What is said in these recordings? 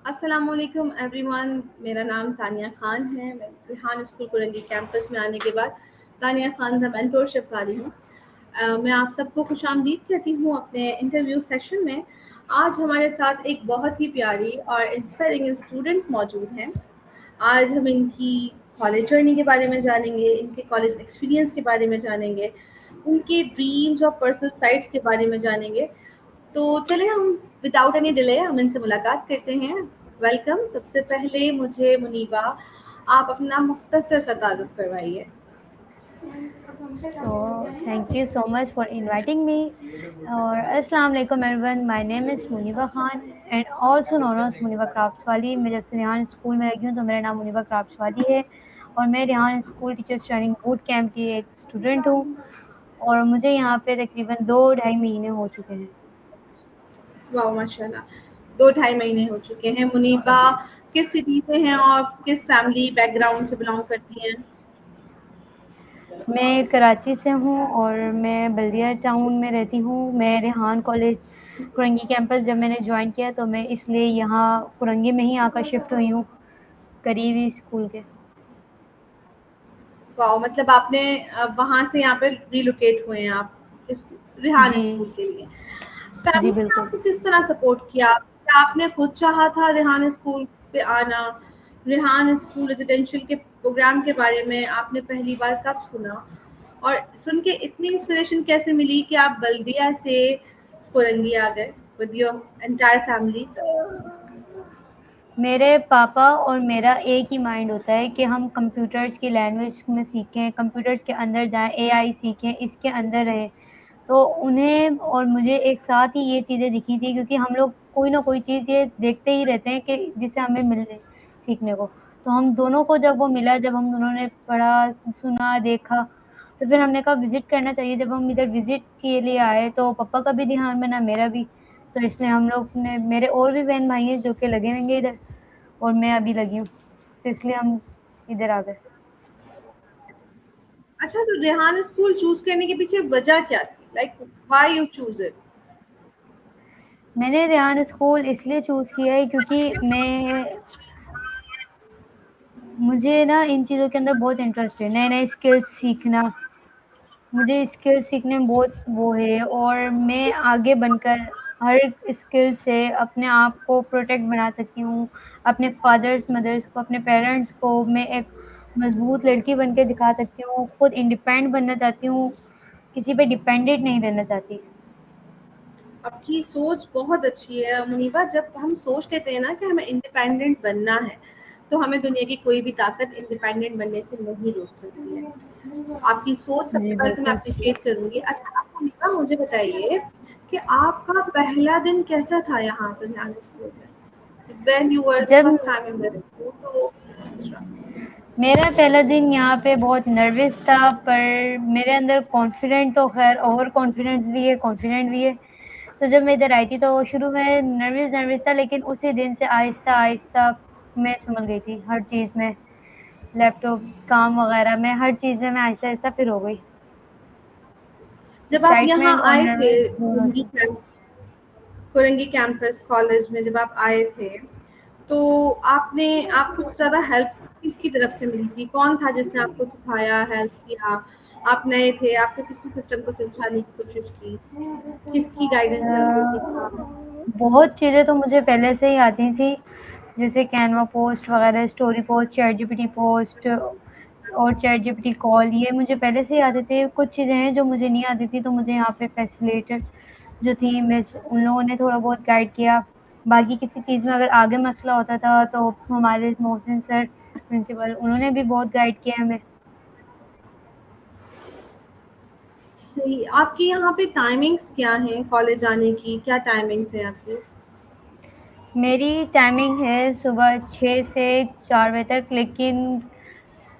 अस्सलामुअलैकुम एवरीवन। मेरा नाम तानिया ख़ान है। मैं रिहान स्कूल कुरंगी कैंपस में आने के बाद तानिया ख़ान द मेंटोरशिप वाली हूँ। मैं आप सबको खुशामदीद कहती हूँ अपने इंटरव्यू सेशन में। आज हमारे साथ एक बहुत ही प्यारी और इंस्पायरिंग स्टूडेंट मौजूद हैं। आज हम इनकी कॉलेज जर्नी के बारे में जानेंगे, इनके कॉलेज एक्सपीरियंस के बारे में जानेंगे, उनके ड्रीम्स और पर्सनल साइट्स के बारे में जानेंगे। तो चलिए हम विदाउट एनी डिले हम इनसे मुलाकात करते हैं। वेलकम। सबसे पहले मुझे मुनीबा आप अपना मुख्तसर सा तारुफ करवाइए। So, thank you so much for inviting me. और अस्सलाम वालेकुम everyone, my name is Muniba Khan and also known as Muniba crafts वाली। मैं जब से रिहान स्कूल में लगी हूँ तो मेरा नाम मुनीबा क्राफ्ट्स वाली है और मैं Rihan school teachers training boot camp की एक स्टूडेंट हूँ और मुझे यहाँ पे तकरीबन 2-2.5 महीने हो चुके हैं। वाह माशाल्लाह, 2 ढाई महीने हो चुके हैं। मुनीबा किस सिटी से हैं और किस फैमिली बैकग्राउंड से बिलोंग करती हैं? मैं कराची से हूँ और मैं बल्दिया टाउन में रहती हूँ। मैं रिहान कॉलेज कुरंगी कैंपस जब मैंने ज्वाइन किया तो मैं इसलिए यहाँ कुरंगी में ही आकर शिफ्ट हुई हूँ, करीब ही स्कूल के। वाह, मतलब आपने वहाँ से यहाँ पे रिलोकेट हुए हैं आप इस रिहान जी, स्कूल के लिए। जी फैमिली ने बिल्कुल। आपको किस तरह सपोर्ट किया? क्या आपने खुद चाहा था रेहान स्कूल पे आना? रेहान स्कूल रेजिडेंशियल के प्रोग्राम के बारे में आपने पहली बार कब सुना? और सुन के इतनी इंस्पिरेशन कैसे मिली कि आप बल्दिया से कोरंगी आ गए विद योर एंटायर फैमिली? मेरे पापा और मेरा एक ही माइंड होता है कि हम कंप्यूटर्स की लैंग्वेज में सीखें, कंप्यूटर्स के अंदर जाएँ, एआई सीखें, इसके अंदर रहें। तो उन्हें और मुझे एक साथ ही ये चीज़ें दिखी थी क्योंकि हम लोग कोई ना कोई चीज़ ये देखते ही रहते हैं कि जिससे हमें मिले सीखने को। तो हम दोनों को जब वो मिला, जब हम दोनों ने पढ़ा, सुना, देखा, तो फिर हमने कहा विज़िट करना चाहिए। जब हम इधर विज़िट के लिए आए तो पापा का भी ध्यान बना, मेरा भी। तो इसलिए हम लोग ने मेरे और भी बहन-भाई हैं जो कि लगे होंगे इधर और मैं अभी लगी हूँ, तो इसलिए हम इधर आ गए। अच्छा, तो रेहान स्कूल चूज करने के पीछे वजह क्या थी? Like why you choose it? मैंने रेहान स्कूल इसलिए चूज़ किया है क्योंकि मुझे ना इन चीज़ों के अंदर बहुत इंटरेस्ट है, नए-नए स्किल्स सीखना। मुझे स्किल्स सीखने में बहुत वो है और मैं आगे बनकर हर स्किल से अपने आप को प्रोटेक्ट बना सकती हूँ। अपने फादर्स, मदर्स को, अपने पेरेंट्स को मैं एक मज़बूत लड़की बन के दिखा सकती हूँ, खुद इंडिपेंडेंट बनना चाहती हूँ, किसी पे डिपेंडेंट नहीं रहना चाहती। आपकी सोच बहुत अच्छी है मुनीबा। जब हम सोच लेते हैं ना कि हमें इंडिपेंडेंट बनना है, तो हमें दुनिया की कोई भी ताकत इंडिपेंडेंट बनने से नहीं रोक सकती है। तो आपकी सोच जी, सबसे पहले तो मैं बिल्कुल। अप्रिशिएट करूँगी। अच्छा, आप मुनीबा मुझे बताइए कि आपका पहला दिन कैसा था यहाँ पे ध्यान स्कूल में? व्हेन यू वर द जब first time in the school, तो अच्छा। मेरा पहला दिन यहाँ पे बहुत नर्वस था, पर मेरे अंदर कॉन्फिडेंट तो ख़ैर ओवर कॉन्फिडेंस भी है, कॉन्फिडेंट भी है। तो जब मैं इधर आई थी तो शुरू में नर्वस था, लेकिन उसी दिन से आहिस्ता-आहिस्ता मैं संभल गई थी हर चीज़ में, लैपटॉप, काम वग़ैरह में, हर चीज़ में मैं आहिस्ता-आहिस्ता फिर हो गई। जब आप यहाँ एक्साइटमेंट और आए थे नर्वस दोनों थी। कुरंगी कैंपस कॉलेज में जब आप आए थे, तो आपने आपको सबसे ज़्यादा हेल्प किसकी तरफ से मिली थी? कौन था जिसने आपको सिखाया, हेल्प किया? आप नए थे, आपने किसी सिस्टम को समझाने की कोशिश की? किसकी गाइडेंस में आपने सीखा? बहुत चीज़ें तो मुझे पहले से ही आती थी, जैसे कैनवा पोस्ट वग़ैरह, स्टोरी पोस्ट, चैटजीपीटी पोस्ट और चैटजीपीटी कॉल, ये मुझे पहले से ही आते थे। कुछ चीज़ें हैं जो मुझे नहीं आती थी, तो मुझे यहाँ पे फैसिलिटेटर जो थी मिस, उन लोगों ने थोड़ा बहुत गाइड किया। बाकी किसी चीज़ में अगर आगे मसला होता था, तो हमारे मोहसिन सर प्रिंसिपल, उन्होंने भी बहुत गाइड किया हमें। सही। आपके यहाँ पे टाइमिंग्स क्या हैं कॉलेज आने की? क्या टाइमिंग्स हैं आपकी? मेरी टाइमिंग है सुबह 6 से 4 बजे तक, लेकिन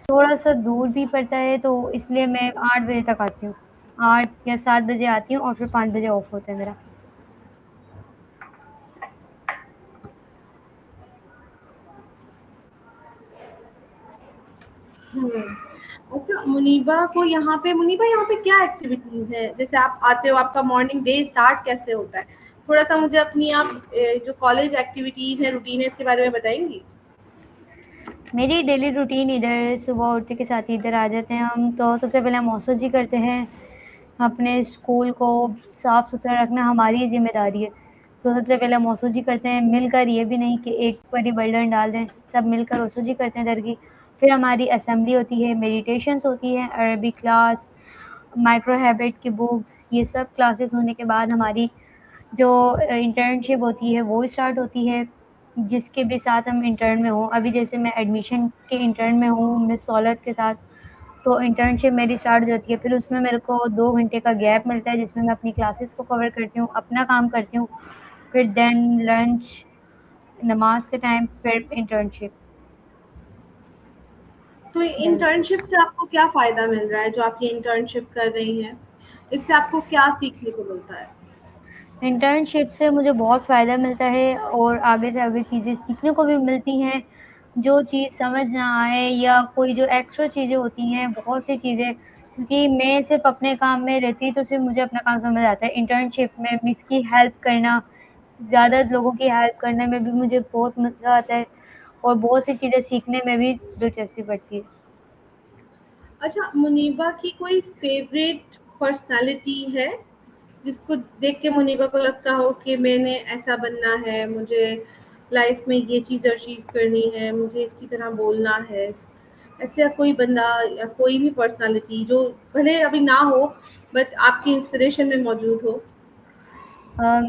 थोड़ा-सा दूर भी पड़ता है, तो इसलिए मैं 8 बजे तक आती हूँ। 8 या 7 बजे आती हूँ और फिर 5 बजे ऑफ होता है मेरा। हुँ। अच्छा, मुनीबा यहाँ पे क्या एक्टिविटीज़ हैं? जैसे आप आते हो, आपका मॉर्निंग डे स्टार्ट कैसे होता है? थोड़ा-सा मुझे अपनी आप जो कॉलेज एक्टिविटीज़ हैं, रूटीन है, इसके बारे में बताएँगी? मेरी डेली रूटीन इधर सुबह उठते के साथ ही इधर आ जाते हैं हम, तो सबसे पहले हम औसोजी करते हैं। अपने स्कूल को साफ-सुथरा रखना हमारी ज़िम्मेदारी है। तो सबसे पहले हम औसोजी करते हैं, मिलकर ये भी नहीं कि एक बारी बर्डन डाल दें, सब मिलकर औसोजी करते हैं इधर की। फिर हमारी असेंबली होती है, मेडिटेशंस होती हैं, अरबी क्लास, माइक्रो हैबिट की बुक्स, ये सब क्लासेस होने के बाद हमारी जो इंटर्नशिप होती है वो स्टार्ट होती है, जिसके भी साथ हम इंटर्न में हों। अभी जैसे मैं एडमिशन के इंटर्न में हूँ मिस सौलत के साथ, तो इंटर्नशिप मेरी स्टार्ट हो जाती है। फिर उसमें मेरे को 2 घंटे का गैप मिलता है जिसमें मैं अपनी क्लासेस को कवर करती हूँ, अपना काम करती हूँ, फिर देन लंच, नमाज़ के टाइम, फिर इंटर्नशिप, तो देन इंटर्नशिप से आपको क्या फ़ायदा मिल रहा है, जो आप ये इंटर्नशिप कर रही हैं? इससे आपको क्या सीखने को मिलता है? इंटर्नशिप से मुझे बहुत फ़ायदा मिलता है और आगे से आगे चीज़ें सीखने को भी मिलती हैं। जो चीज़ समझ ना आए या कोई जो एक्स्ट्रा चीज़ें होती हैं, बहुत सी चीज़ें, क्योंकि मैं सिर्फ़ अपने काम में रहती तो सिर्फ़ मुझे अपना काम समझ आता है। इंटर्नशिप में मिस की हेल्प करना, ज़्यादा लोगों की हेल्प करने में भी मुझे बहुत मज़ा आता है और बहुत सी चीज़ें सीखने में भी दिलचस्पी पड़ती है। अच्छा, मुनीबा की कोई फ़ेवरेट पर्सनैलिटी है, जिसको देख के मुनीबा को लगता हो कि मैंने ऐसा बनना है, मुझे लाइफ़ में ये चीज़ अचीव करनी है, मुझे इसकी तरह बोलना है? ऐसा कोई बंदा या कोई भी पर्सनैलिटी जो भले अभी ना हो, बट आपकी इंस्पिरेशन में मौजूद हो?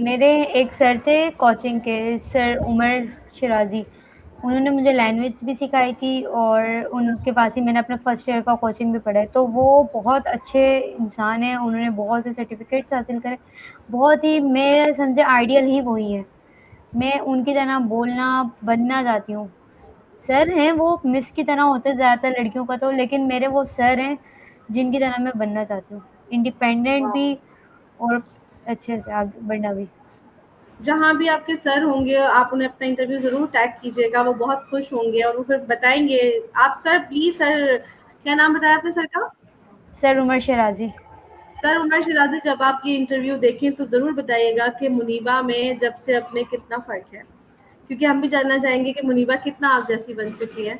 मेरे एक सर थे कोचिंग के, सर उमर शिराज़ी। उन्होंने मुझे लैंग्वेज भी सिखाई थी और उनके पास ही मैंने अपना फर्स्ट ईयर का कोचिंग भी पढ़ा है। तो वो बहुत अच्छे इंसान हैं, उन्होंने बहुत से सर्टिफ़िकेट्स हासिल करे। बहुत ही मेरे समझे आइडियल ही वो ही हैं। मैं उनकी तरह बोलना, बनना चाहती हूँ। सर हैं वो मिस की तरह होते हैं ज़्यादातर लड़कियों का तो, लेकिन मेरे वो सर हैं जिनकी तरह मैं बनना चाहती हूँ। इंडिपेंडेंट वाह! भी और अच्छे से आगे बढ़ना भी। जहाँ भी आपके सर होंगे, आप उन्हें अपना इंटरव्यू ज़रूर टैग कीजिएगा, वो बहुत खुश होंगे और वो फिर बताएँगे। आप सर प्लीज़ सर, क्या नाम बताया आपने सर का? सर उमर शिराज़ी। सर उमर शिराज़ी, जब आप ये इंटरव्यू देखें तो ज़रूर बताइएगा कि मुनीबा में जब से अब में कितना फ़र्क है। क्योंकि हम भी जानना चाहेंगे कि मुनीबा कितना आप जैसी बन चुकी है।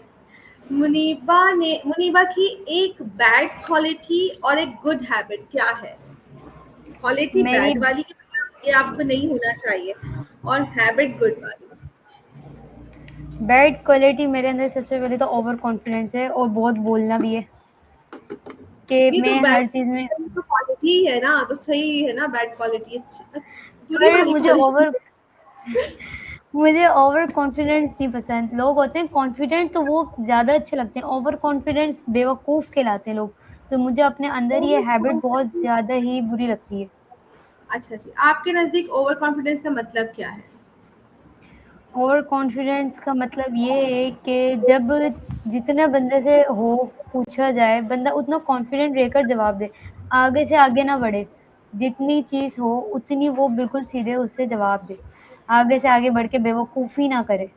मुनीबा की एक बैड क्वालिटी और एक गुड हैबिट क्या है? क्वालिटी मेरी बैड वाली की मतलब ये आपको नहीं होना चाहिए, और हैबिट गुड वाली। बैड क्वालिटी मेरे अंदर सबसे पहले तो ओवर कॉन्फिडेंस है और बहुत बोलना भी है कि ये तो मैं बैड हर चीज़ में। तो क्वालिटी है ना, तो सही है ना बैड क्वालिटी, बुरी पर वाली क्वालिटी। मुझे ओवर कॉन्फिडेंस नहीं पसंद। लोग होते हैं कॉन्फिडेंट तो वो ज़्यादा अच्छे लगते हैं, ओवर कॉन्फिडेंस बेवकूफ़ कहलाते हैं लोग। तो मुझे अपने अंदर ये ओवर हैबिट बहुत कॉन्फिडेंस, ज़्यादा ही बुरी लगती है। अच्छा जी, आपके नज़दीक ओवर कॉन्फिडेंस का मतलब क्या है? ओवर कॉन्फिडेंस का मतलब ये है कि जब जितने बंदे से हो पूछा जाए, बंदा उतना कॉन्फिडेंट रहकर जवाब दे, आगे से आगे ना बढ़े। जितनी चीज़ हो उतनी वो बिल्कुल सीधे उससे जवाब दे, आगे से आगे बढ़ के बेवकूफ़ी ना करे।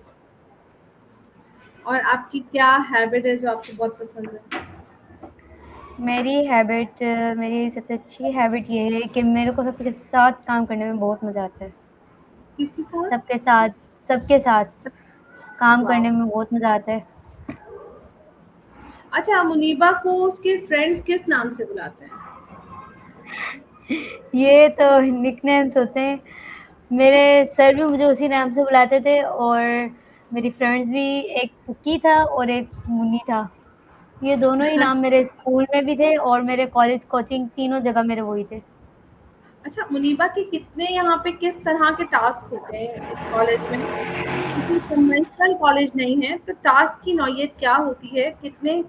और आपकी क्या हैबिट है जो आपको बहुत पसंद है? मेरी सबसे अच्छी हैबिट ये है कि मेरे को सबके साथ काम करने में बहुत मज़ा आता है। किसके साथ? सबके साथ सबके साथ काम वाओ! करने में बहुत मज़ा आता है। अच्छा, मुनीबा को उसके फ्रेंड्स किस नाम से बुलाते हैं? ये तो निकनेम्स होते हैं। मेरे सर भी मुझे उसी नाम से बुलाते थे और मेरी फ्रेंड्स भी, एक पुक्की था और एक मुन्नी था। ये दोनों ही नाम अच्छा। मेरे स्कूल में भी थे और मेरे कॉलेज, कोचिंग तीनों जगह मेरे वही थे। अच्छा, मुनीबा के कितने यहाँ पे किस तरह के टास्क होते हैं इस कॉलेज में? क्योंकि कन्वेंशनल कॉलेज नहीं है, तो टास्क की नौयत क्या होती है? कितने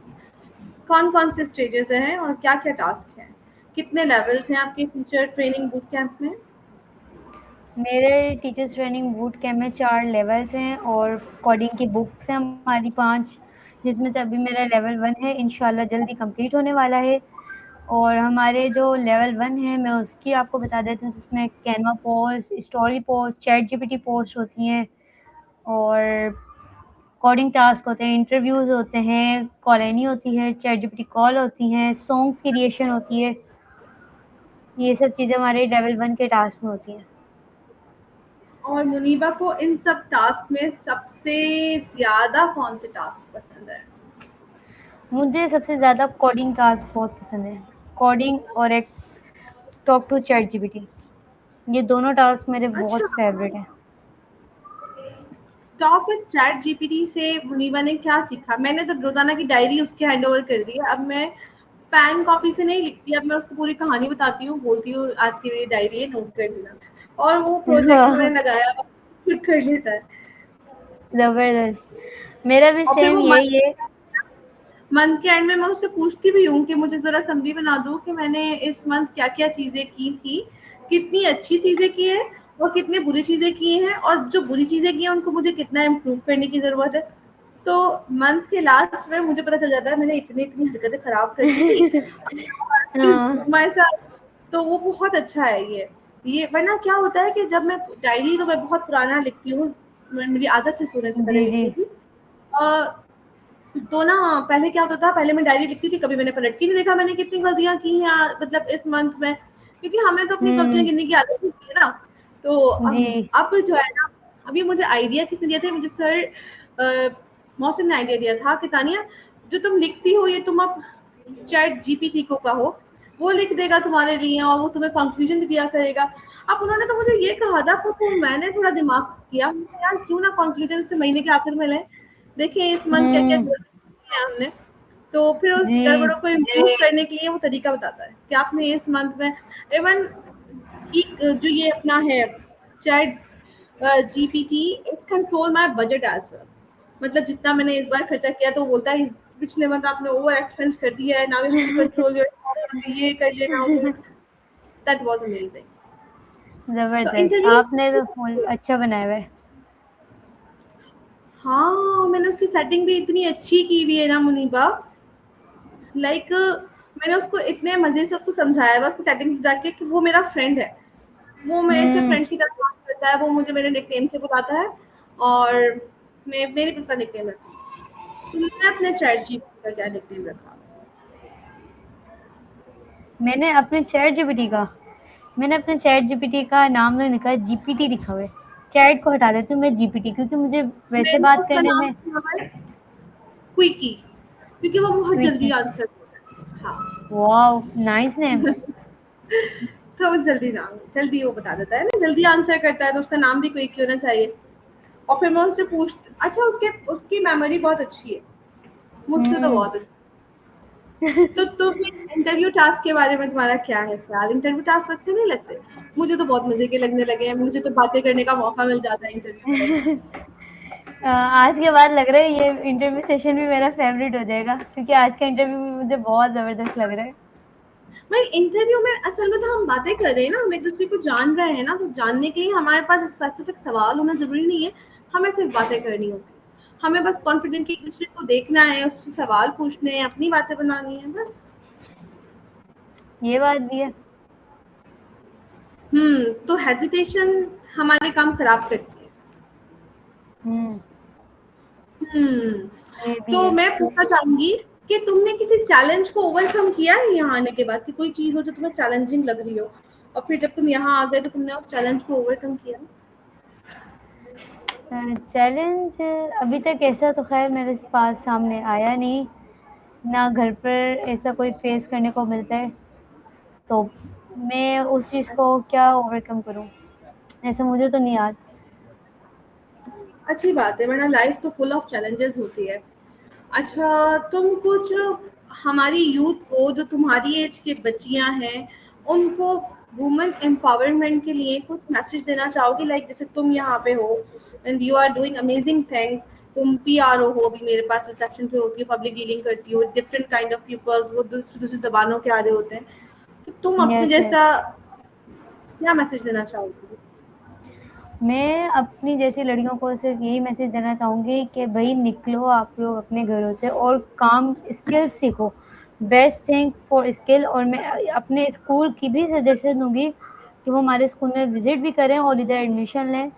कौन-कौन से स्टेजेस हैं और क्या-क्या टास्क हैं? कितने लेवल्स हैं आपके टीचर ट्रेनिंग बूट कैंप में? मेरे टीचर्स ट्रेनिंग बूट कैंप में 4 लेवल्स हैं और कोडिंग की बुक्स हैं हमारी 5, जिसमें से अभी मेरा लेवल 1 है, इंशाल्लाह जल्दी कंप्लीट होने वाला है। और हमारे जो लेवल 1 है, मैं उसकी आपको बता देती हूँ, उसमें Canva post, story post, chat GPT post होती हैं और कोडिंग टास्क होते हैं, इंटरव्यूज़ होते हैं, कॉलोनी होती है, चैट जीपीटी कॉल होती हैं, सॉन्ग्स क्रिएशन होती है। ये सब चीज़ें हमारे लेवल 1 के टास्क में होती हैं। और मुनीबा को इन सब टास्क में सबसे ज़्यादा कौन से टास्क पसंद है? मुझे सबसे ज़्यादा कोडिंग टास्क बहुत पसंद है। कोडिंग और एक टॉक टू चैट जीपीटी, ये दोनों टास्क मेरे अच्छा, बहुत फ़ेवरेट हैं। टॉक विद चैट जीपीटी से मुनीबा ने क्या सीखा? मैंने तो रोज़ाना की डायरी उसके हैंडओवर कर दी है। अब मैं पेन कॉपी से नहीं लिखती, अब मैं उसको पूरी कहानी बताती हूँ, बोलती हूँ आज की मेरी डायरी है, नोट कर लेना। और वो प्रोजेक्ट जो मैंने लगाया वो खुद कर लेता है। ज़बरदस्त। मेरा भी और फिर सेम वो यही है। मंथ के एंड में मैं उससे पूछती भी हूँ कि मुझे ज़रा समरी बना दो कि मैंने इस मंथ क्या-क्या चीज़ें की थी, कितनी अच्छी चीज़ें की हैं और कितनी बुरी चीज़ें की हैं, और जो बुरी चीज़ें की हैं उनको मुझे कितना इम्प्रूव करने की ज़रूरत है। तो मंथ के लास्ट में मुझे पता चल जाता है मैंने इतनी-इतनी हरकतें खराब कर दी थी। हाँ। हमारे साथ, तो वो बहुत अच्छा है ये वरना क्या होता है कि जब मैं डायरी, तो मैं बहुत पुराना लिखती हूँ, मेरी आदत है सोने से पहले जी, जी। लिखने की। तो ना पहले क्या होता था, पहले मैं डायरी लिखती थी, कभी मैंने पलट के नहीं देखा मैंने कितनी गलतियाँ की हैं मतलब इस मंथ में, क्योंकि हमें तो अपनी गलतियाँ हुँ, गिनने की आदत होती है ना। तो जी। अब जो है ना, अभी मुझे आइडिया किसने दिया था, मुझे सर मोहसिन ने आइडिया दिया था कि तानिया, जो तुम लिखती हो ये तुम अब चैट जीपीटी को कहो, वो लिख देगा तुम्हारे लिए और वो तुम्हें कंक्लूजन भी दिया करेगा। अब उन्होंने तो मुझे ये कहा था, तो मैंने थोड़ा दिमाग किया, यार क्यों ना कंक्लूजन से महीने के आखिर में लें, देखें इस मंथ क्या-क्या हुँ, किया हमने। तो फिर उस जी। गड़बड़ों को इम्प्रूव करने के लिए वो तरीका बताता है कि आपने इस मंथ में इवन जो ये अपना है ChatGPT, it control my budget as well. मतलब जितना मैंने इस बार खर्चा किया, तो वो बोलता है पिछले मंथ आपने ओवर एक्सपेंस कर दिया है, now you have to control your, ये कर लेना, वो दैट वाज अमेजिंग। तो ज़बरदस्त, इंटरव्यू, आपने तो फुल अच्छा बनाया हुआ है। हाँ मैंने उसकी सेटिंग भी इतनी अच्छी की हुई है ना मुनीबा, लाइक मैंने उसको इतने मजे से उसको समझाया हुआ उसकी सेटिंग्स जाके कि वो मेरा फ्रेंड है, वो मेरे से हुँ, फ्रेंड्स की तरह बात करता है, वो मुझे मेरे निकनेम से बुलाता है, और मैं मेरे खुद का निकनेम रखती हूँ। तुमने अपने चैट जीपीटी का क्या निकनेम रखा? मैंने अपने चैट जीपीटी का मैंने अपने चैट जीपीटी का नाम नहीं लिखा है, जीपीटी लिखा हुआ है। चैट को हटा देती हूँ मैं जीपीटी, क्योंकि मुझे वैसे मैंने बात उसका करने नाम में रखा है क्विकी, क्योंकि वो बहुत जल्दी क्विक। आंसर देता है। हाँ, वॉव! Nice name. तो वो जल्दी वो बता देता है ना, जल्दी आंसर करता है, तो उसका नाम भी क्विक होना चाहिए। और फिर मैं उससे अच्छा उसके उसकी मेमोरी बहुत अच्छी है, मुझसे तो हुँ। बहुत अच्छी। तो इंटरव्यू टास्क के बारे में तुम्हारा क्या है ख्याल? इंटरव्यू टास्क अच्छे नहीं लगते? मुझे तो बहुत मजे के लगने लगे हैं, मुझे तो बातें करने का मौका मिल जाता है इंटरव्यू में। आज के बाद लग रहा है ये इंटरव्यू सेशन भी मेरा फेवरेट हो जाएगा, क्योंकि आज का इंटरव्यू भी मुझे बहुत ज़बरदस्त लग रहा है। भाई इंटरव्यू में असल में तो हम बातें कर रहे हैं ना, हम एक दूसरे को जान रहे हैं ना, तो जानने के लिए हमारे पास स्पेसिफिक सवाल होना जरूरी नहीं है, हमें सिर्फ बातें करनी होती है। हमें बस कॉन्फिडेंटली एक दूसरे को देखना है, उससे सवाल पूछने हैं, अपनी बातें बनानी है बस। ये बात भी है। तो हेजिटेशन हमारे काम खराब करती है। हुँ, हम्म ये भी तो है। मैं पूछना चाहूंगी कि तुमने किसी चैलेंज को ओवरकम किया है यहाँ आने के बाद, कि कोई चीज हो जो तुम्हें चैलेंजिंग लग रही हो, और फिर जब तुम यहाँ आ गए तो तुमने उस चैलेंज को ओवरकम किया? चैलेंज अभी तक ऐसा तो ख़ैर मेरे पास सामने आया नहीं, ना घर पर ऐसा कोई फ़ेस करने को मिलता है, तो मैं उस चीज़ को क्या ओवरकम करूँ? ऐसा मुझे तो नहीं याद। अच्छी बात है, वरना लाइफ तो फुल ऑफ चैलेंजेस होती है। अच्छा, तुम कुछ हमारी यूथ को, जो तुम्हारी एज की बच्चियां हैं, उनको वुमेन एम्पावरमेंट के लिए कुछ मैसेज देना चाहोगी? लाइक जैसे तुम यहाँ पे हो and you are doing amazing things, तुम पीआरओ हो, अभी मेरे पास रिसेप्शन पे होती हो, पब्लिक डीलिंग करती हो, डिफरेंट काइंड ऑफ पीपल्स, वो दूसरी दूसरी जबानों के आ रहे होते हैं, तो तुम अपने यस, जैसा यस। क्या मैसेज देना चाहोगी? मैं अपनी जैसी लड़कियों को सिर्फ़ यही मैसेज देना चाहूँगी कि भई निकलो आप लोग अपने घरों से और काम स्किल्स सीखो। Best thing for skill. और मैं अपने स्कूल की भी सजेशन दूँगी कि वो हमारे स्कूल में विज़िट भी करें और इधर एडमिशन लें,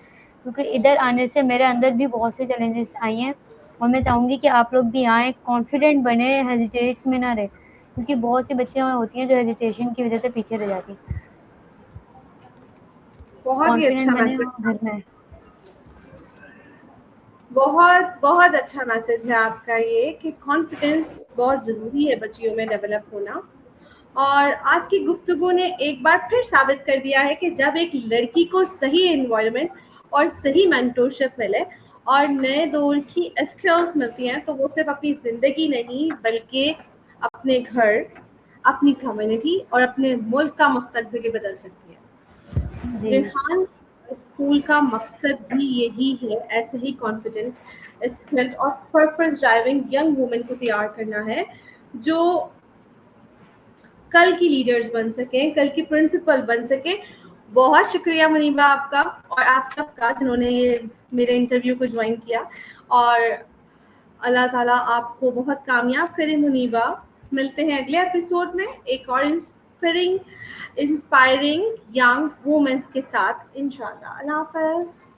क्योंकि इधर आने से मेरे अंदर भी बहुत से चैलेंजेस आई हैं, और मैं चाहूँगी कि आप लोग भी आएँ, कॉन्फिडेंट बनें, हेजिटेट में ना रहें, क्योंकि बहुत सी बच्चियाँ होती हैं जो हेजिटेशन की वज़ह से पीछे रह जाती हैं। बहुत ही कॉन्फिडेंट अच्छा बनें मैसेज और घर में आएँ। बहुत बहुत अच्छा मैसेज है आपका ये कि कॉन्फिडेंस बहुत ज़रूरी है बच्चियों में डेवलप होना। और आज की गुफ्तगू ने एक बार फिर साबित कर दिया है कि जब एक लड़की को सही एनवायरनमेंट और सही मेंटरशिप मिले और नए दौर की स्किल्स मिलती हैं, तो वो सिर्फ अपनी ज़िंदगी नहीं बल्कि अपने घर, अपनी कम्युनिटी और अपने मुल्क का मुस्तकबिल भी बदल सकती है। जी। रेहान स्कूल का मकसद भी यही है, ऐसे ही कॉन्फिडेंट, स्किल्ड और पर्पस ड्राइविंग यंग वुमेन को तैयार करना है, जो कल की लीडर्स बन सकें, कल की प्रिंसिपल बन सकें। बहुत शुक्रिया मुनीबा आपका और आप सबका जिन्होंने ये मेरे इंटरव्यू को ज्वाइन किया। और अल्लाह ताला आपको बहुत कामयाब करे मुनीबा। मिलते हैं अगले एपिसोड में एक और इंस्पायरिंग यंग वुमेन के साथ इंशाल्लाह। अल्लाह हाफ़िज़।